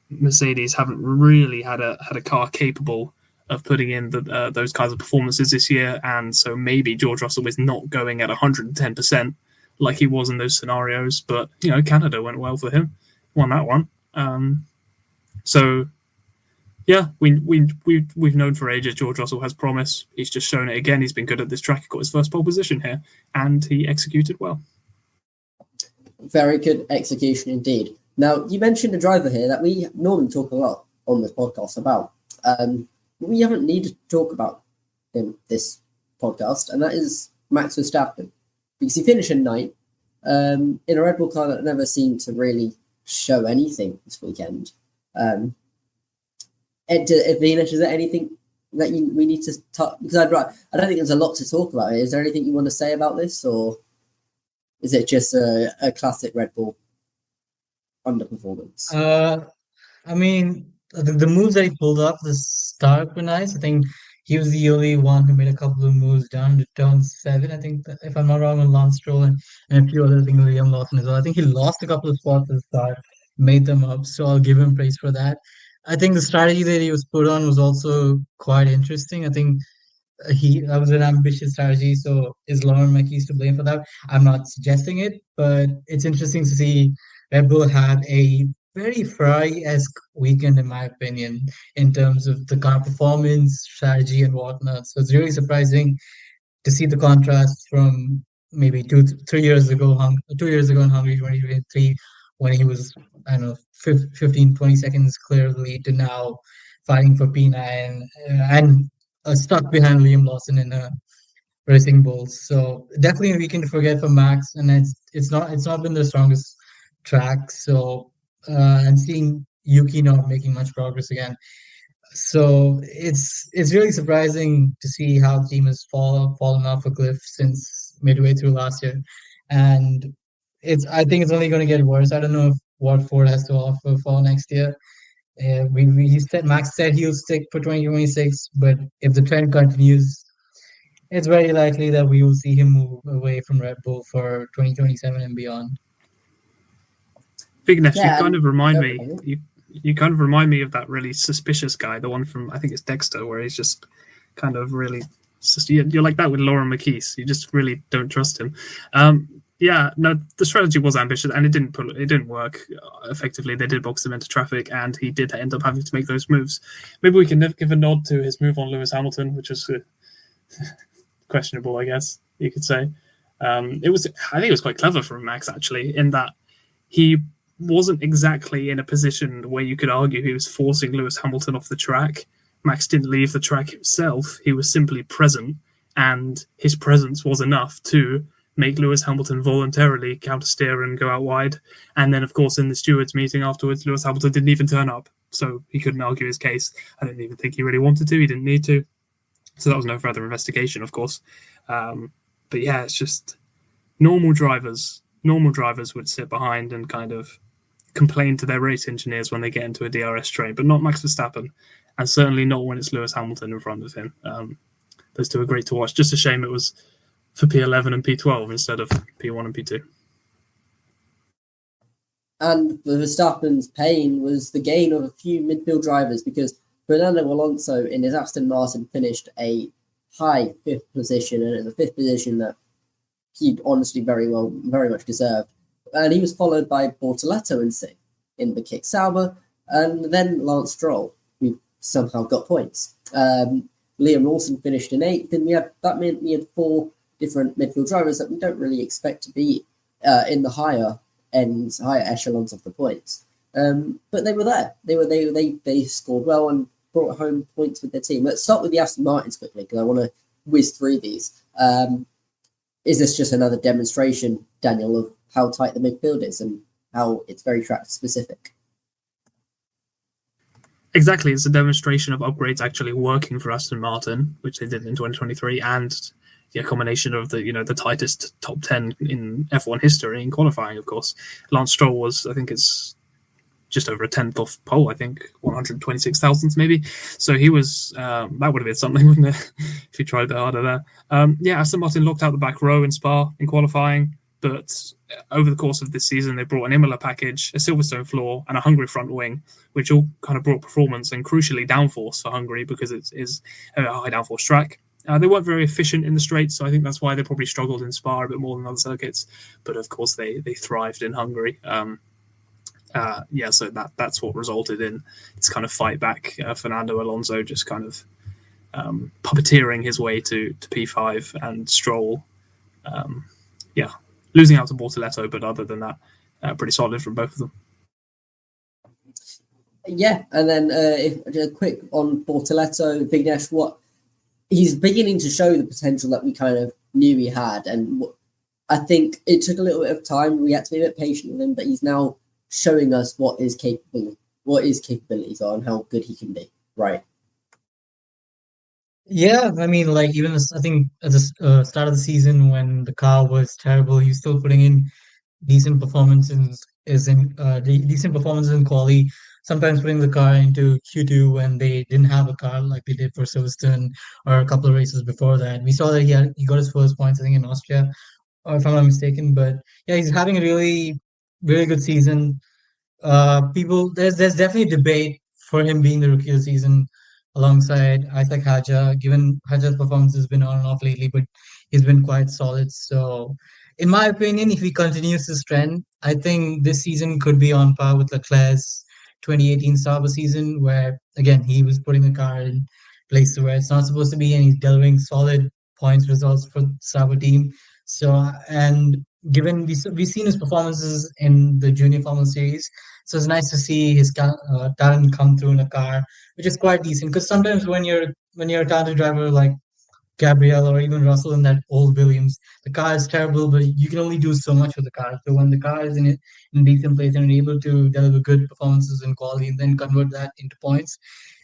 S2: Mercedes haven't really had a car capable of putting in those kinds of performances this year, and so maybe George Russell is not going at 110% like he was in those scenarios. But Canada went well for him, won that one. We've known for ages George Russell has promise. He's just shown it again. He's been good at this track. He got his first pole position here, and he executed well.
S1: Very good execution indeed. Now, you mentioned a driver here that we normally talk a lot on this podcast about. We haven't needed to talk about him this podcast, and that is Max Verstappen, because he finished in ninth in a Red Bull car that never seemed to really show anything this weekend. Vignesh, is there anything that we need to talk? Because I don't think there's a lot to talk about here. Is there anything you want to say about this, or is it just a classic Red Bull underperformance?
S3: I mean, the moves that he pulled off the start were nice. I think he was the only one who made a couple of moves down to turn seven. I think, if I'm not wrong, on Lance Stroll and a few other things, Liam Lawson as well. I think he lost a couple of spots at the start, made them up. So I'll give him praise for that. I think the strategy that he was put on was also quite interesting. I think that was an ambitious strategy. So is Lauren McKees to blame for that? I'm not suggesting it, but it's interesting to see Red Bull had a very Ferrari-esque weekend, in my opinion, in terms of the car performance, strategy, and whatnot. So it's really surprising to see the contrast from maybe 3 years ago, 2 years ago in Hungary 2023, when he was, I don't know, 15, 20 seconds clear of the lead, to now fighting for P9 and stuck behind Liam Lawson in a Racing Bulls. So definitely a weekend to forget for Max, and it's not been the strongest track. So and seeing Yuki not making much progress again. So it's really surprising to see how the team has fallen off a cliff since midway through last year, and I think it's only going to get worse. I don't know what Ford has to offer for next year. Max said he'll stick for 2026, but if the trend continues, it's very likely that we will see him move away from Red Bull for 2027 and beyond.
S2: Vignesh,
S1: Yeah,
S2: you kind of remind me.
S1: okay.
S2: You kind of remind me of that really suspicious guy, the one from, I think it's Dexter, where he's just kind of really. You're like that with Lauren McKees. You just really don't trust him. Yeah, no, the strategy was ambitious, and it didn't work effectively. They did box him into traffic, and he did end up having to make those moves. Maybe we can give a nod to his move on Lewis Hamilton, which was questionable, I guess you could say. I think it was quite clever from Max, actually, in that he wasn't exactly in a position where you could argue he was forcing Lewis Hamilton off the track. Max didn't leave the track himself. He was simply present, and his presence was enough to make Lewis Hamilton voluntarily countersteer and go out wide. And then, of course, in the stewards' meeting afterwards, Lewis Hamilton didn't even turn up, so he couldn't argue his case. I don't even think he really wanted to. He didn't need to. So that was no further investigation, of course. But yeah, it's just normal drivers would sit behind and kind of complain to their race engineers when they get into a DRS train, but not Max Verstappen, and certainly not when it's Lewis Hamilton in front of him. Those two are great to watch. Just a shame it was for P11 and P12 instead of P1 and P2.
S1: And the Verstappen's pain was the gain of a few midfield drivers, because Fernando Alonso in his Aston Martin finished a high fifth position, and it's a fifth position that he honestly very much deserved. And he was followed by Bortoleto in sixth in the Kick Sauber, and then Lance Stroll, who somehow got points. Liam Lawson finished in eighth, and that meant we had four different midfield drivers that we don't really expect to be in the higher echelons of the points. But they were there. They scored well and brought home points with their team. Let's start with the Aston Martins quickly, because I want to whiz through these. Is this just another demonstration, Daniel, of how tight the midfield is and how it's very track specific?
S2: Exactly, it's a demonstration of upgrades actually working for Aston Martin, which they did in 2023, and the combination of the tightest top 10 in F1 history in qualifying, of course. Lance Stroll was, I think it's just over a tenth off pole, I think 126 thousandths maybe. So he was, that would have been something, wouldn't it, if he tried a bit harder there. Aston Martin locked out the back row in Spa in qualifying, but over the course of this season, they brought an Imola package, a Silverstone floor, and a Hungary front wing, which all kind of brought performance and crucially downforce for Hungary, because it is a high downforce track. They weren't very efficient in the straights, so I think that's why they probably struggled in Spa a bit more than other circuits. But of course, they thrived in Hungary. So that's what resulted in this kind of fight back. Fernando Alonso just kind of puppeteering his way to P5, and Stroll, losing out to Bortoleto, but other than that, pretty solid from both of them. Yeah,
S1: and then a quick on Bortoleto, Vignesh, he's beginning to show the potential that we kind of knew he had, and I think it took a little bit of time. We had to be a bit patient with him, but he's now showing us what his capabilities are and how good he can be. Right.
S3: Yeah, I mean, like, even I think at the start of the season when the car was terrible, he was still putting in decent performances is in decent performances in quali. Sometimes putting the car into Q2 when they didn't have a car like they did for Silverstone or a couple of races before that. We saw that he got his first points I think in Austria, or if I'm not mistaken. But yeah, he's having a really good season. People, there's definitely debate for him being the rookie of the season alongside Isaac Haja. Given Haja's performance has been on and off lately, but he's been quite solid. So, in my opinion, if he continues this trend, I think this season could be on par with Leclerc's 2018 Sauber season, where again he was putting the car in places where it's not supposed to be, and he's delivering solid points results for the Sauber team. So, and given we've seen his performances in the Junior Formula Series, so it's nice to see his talent come through in a car, which is quite decent. Because sometimes when you're a talented driver like Gabriel or even Russell in that old Williams, the car is terrible, but you can only do so much with the car. So when the car is in decent place and you're able to deliver good performances and quality and then convert that into points,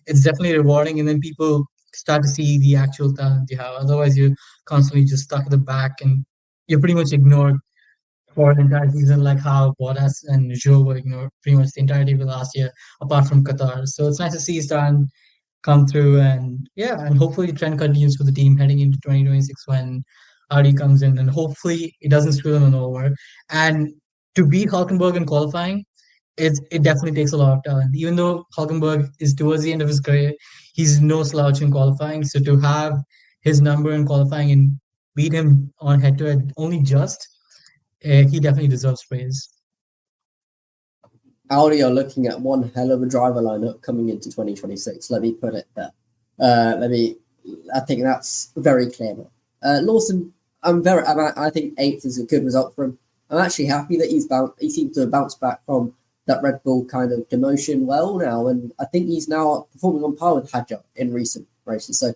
S3: it's definitely rewarding. And then people start to see the actual talent you have. Otherwise, you're constantly just stuck at the back and you're pretty much ignored for an entire season, like how Bottas and Zhou were ignored pretty much the entirety of the last year, apart from Qatar. So it's nice to see Stan come through, and yeah, and hopefully the trend continues for the team heading into 2026 when Audi comes in, and hopefully it doesn't screw them over. And to beat Hulkenberg in qualifying, it definitely takes a lot of talent. Even though Hulkenberg is towards the end of his career, he's no slouch in qualifying. So to have his number in qualifying and beat him on head to head only just, he definitely deserves praise.
S1: Audi are looking at one hell of a driver lineup coming into 2026. Let me put it there. I think that's very clear. Lawson, I think 8th is a good result for him. I'm actually happy that he seems to have bounced back from that Red Bull kind of demotion well now, and I think he's now performing on par with Hadjar in recent races. So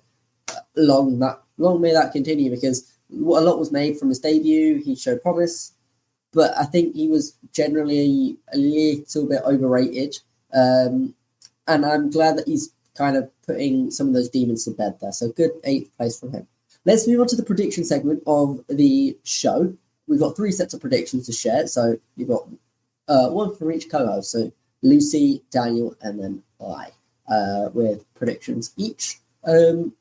S1: long may that continue, because a lot was made from his debut. He showed promise, but I think he was generally a little bit overrated. And I'm glad that he's kind of putting some of those demons to bed there. So good 8th place from him. Let's move on to the prediction segment of the show. We've got 3 sets of predictions to share. So you've got one for each co-host. So Lucy, Daniel, and then I with predictions each. Daniel,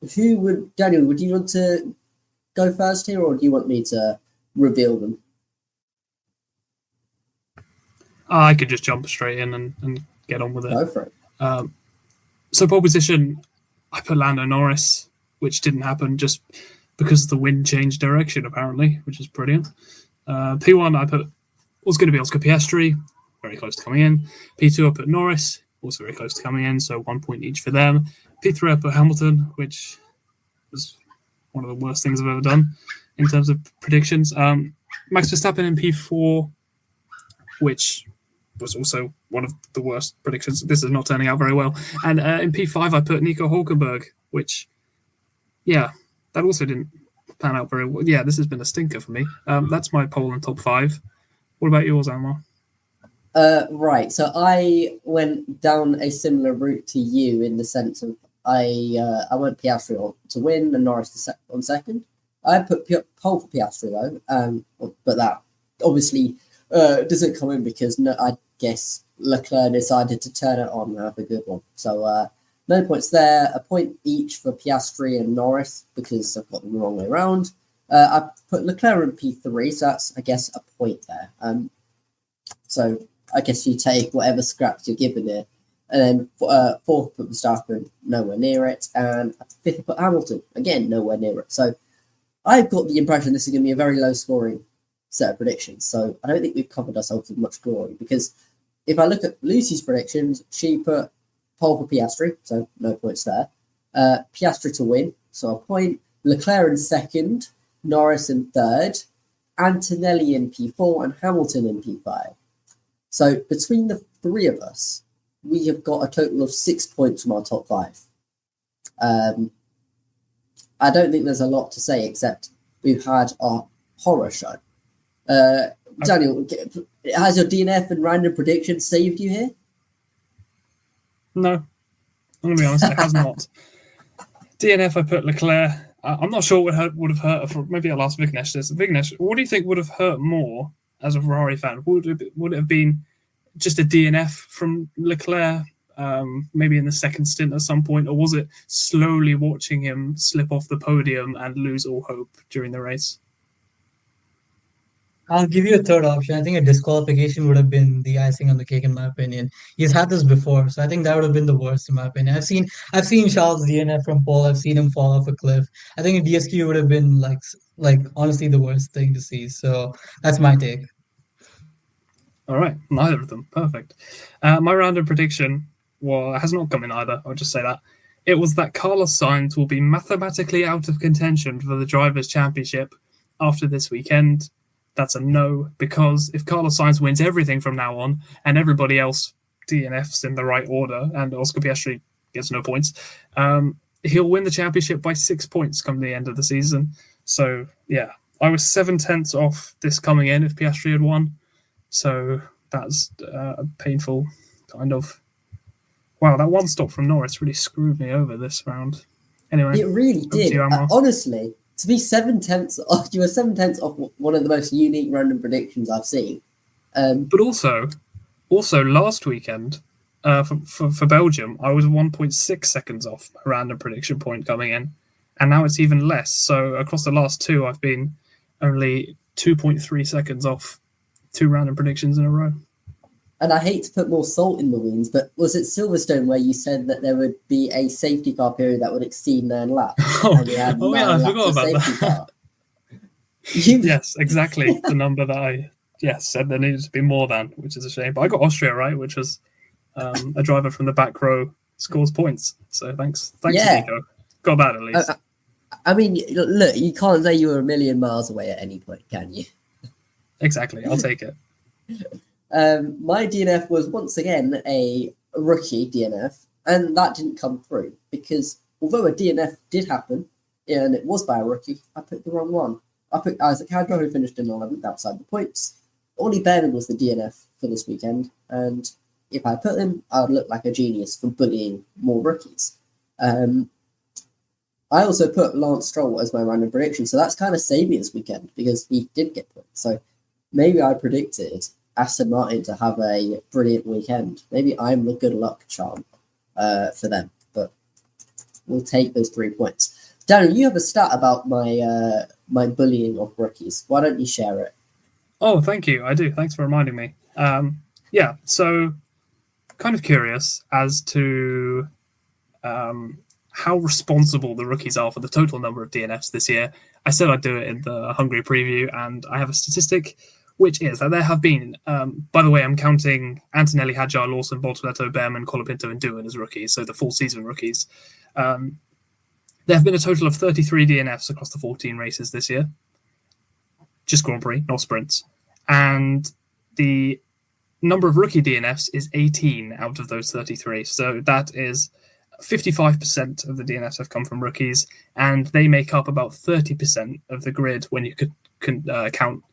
S1: would you want to go first here, or do you want me to reveal them?
S2: I could just jump straight in and get on with it.
S1: Go for it.
S2: So pole position, I put Lando Norris, which didn't happen just because the wind changed direction, apparently, which is brilliant. P1, I put was going to be Oscar Piastri, very close to coming in. P2, I put Norris, also very close to coming in, so 1 point each for them. P3, I put Hamilton, which was one of the worst things I've ever done in terms of predictions. Max Verstappen in P4, which was also one of the worst predictions. This is not turning out very well. And in P5, I put Nico Hulkenberg, which, yeah, that also didn't pan out very well. Yeah, this has been a stinker for me. That's my pole and top 5. What about yours, Anwar?
S1: Right, so I went down a similar route to you in the sense of I went Piastri to win and Norris on second. I put pole for Piastri though, but that obviously doesn't come in because I guess Leclerc decided to turn it on and have a good one. So no points there. A point each for Piastri and Norris because I've got them the wrong way around. I put Leclerc in P3, so that's, I guess, a point there. So I guess you take whatever scraps you're given there. And then 4th, put Verstappen, nowhere near it. And 5th, put Hamilton, again, nowhere near it. So I've got the impression this is going to be a very low-scoring set of predictions. So I don't think we've covered ourselves with much glory, because if I look at Lucy's predictions, she put pole for Piastri, so no points there. Piastri to win, so a point. Leclerc in second, Norris in third, Antonelli in P4, and Hamilton in P5. So between the 3 of us, we have got a total of 6 points from our top 5. I don't think there's a lot to say except we've had our horror show. Daniel, has your DNF and random predictions saved you here?
S2: No, I'm going to be honest, it has not. DNF, I put Leclerc. I'm not sure what would have hurt. Maybe I'll ask Vignesh this. Vignesh, what do you think would have hurt more as a Ferrari fan? Would it have been just a DNF from Leclerc, maybe in the second stint at some point, or was it slowly watching him slip off the podium and lose all hope during the race?
S3: I'll give you a third option. I think a disqualification would have been the icing on the cake, in my opinion. He's had this before, so I think that would have been the worst, in my opinion. I've seen Charles DNF from pole. I've seen him fall off a cliff. I think a DSQ would have been like honestly the worst thing to see. So that's my take.
S2: All right, neither of them. Perfect. My random prediction has not come in either. I'll just say that. It was that Carlos Sainz will be mathematically out of contention for the Drivers' Championship after this weekend. That's a no, because if Carlos Sainz wins everything from now on and everybody else DNFs in the right order and Oscar Piastri gets no points, he'll win the championship by 6 points come the end of the season. So, yeah, I was 7/10 off this coming in if Piastri had won. So that's a painful kind of... Wow, that one stop from Norris really screwed me over this round. Anyway,
S1: it really did. Honestly, to be 7/10 off, you were 7/10 off one of the most unique random predictions I've seen.
S2: But also last weekend for Belgium, I was 1.6 seconds off my random prediction point coming in, and now it's even less. So across the last two, I've been only 2.3 seconds off 2 random predictions in a row.
S1: And I hate to put more salt in the wounds, but was it Silverstone where you said that there would be a safety car period that would exceed 9 laps?
S2: I forgot about that. Yes, exactly. The number that I said there needed to be more than, which is a shame. But I got Austria right, which was a driver from the back row scores points. So thanks, Nico. Got that at least.
S1: I mean, look, you can't say you were a million miles away at any point, can you?
S2: Exactly, I'll take it.
S1: My DNF was once again a rookie DNF, and that didn't come through because although a DNF did happen and it was by a rookie, I picked the wrong one. I picked Isaac Hadrow, who finished in 11th outside the points. Ollie Behrman was the DNF for this weekend, and if I put him, I would look like a genius for bullying more rookies. I also put Lance Stroll as my random prediction, so that's kind of saved me this weekend because he did get points. So maybe I predicted Aston Martin to have a brilliant weekend. Maybe I'm the good luck charm for them, but we'll take those 3 points. Daniel, you have a stat about my bullying of rookies. Why don't you share it?
S2: Oh, thank you. I do. Thanks for reminding me. So kind of curious as to how responsible the rookies are for the total number of DNFs this year. I said I'd do it in the Hungary preview, and I have a statistic, which is that there have been, by the way, I'm counting Antonelli, Hadjar, Lawson, Boltoletto, Behrman, Colapinto, and Doohan as rookies, so the full season rookies. There have been a total of 33 DNFs across the 14 races this year. Just Grand Prix, not sprints. And the number of rookie DNFs is 18 out of those 33. So that is 55% of the DNFs have come from rookies, and they make up about 30% of the grid when you could count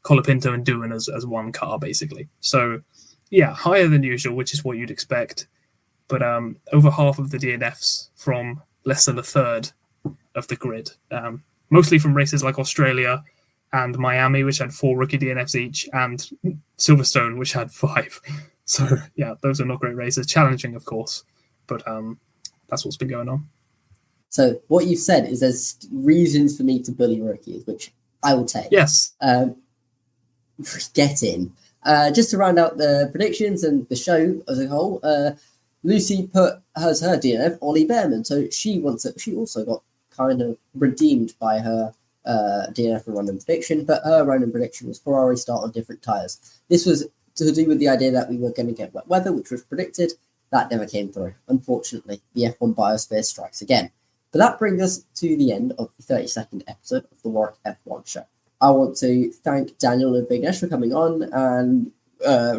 S2: Colapinto and Doohan as one car, basically. So, yeah, higher than usual, which is what you'd expect. But over half of the DNFs from less than a third of the grid, mostly from races like Australia and Miami, which had 4 rookie DNFs each, and Silverstone, which had 5. So, yeah, those are not great races. Challenging, of course, but that's what's been going on.
S1: So what you've said is there's reasons for me to bully rookies, which I will take.
S2: Yes.
S1: Get in. Just to round out the predictions and the show as a whole, Lucy has her DNF, Ollie Behrman. So she also got kind of redeemed by her DNF and random prediction, but her random prediction was Ferrari start on different tyres. This was to do with the idea that we were going to get wet weather, which was predicted. That never came through. Unfortunately, the F1 biosphere strikes again. But that brings us to the end of the 32nd episode of the Warwick F1 show. I want to thank Daniel and Vignesh for coming on and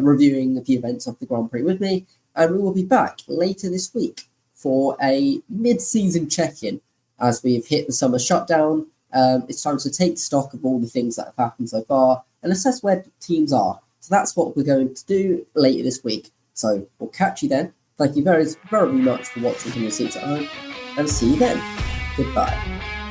S1: reviewing the events of the Grand Prix with me. And we will be back later this week for a mid-season check-in as we've hit the summer shutdown. It's time to take stock of all the things that have happened so far and assess where teams are. So that's what we're going to do later this week. So we'll catch you then. Thank you very, very much for watching from your seats at home, and see you then. Goodbye.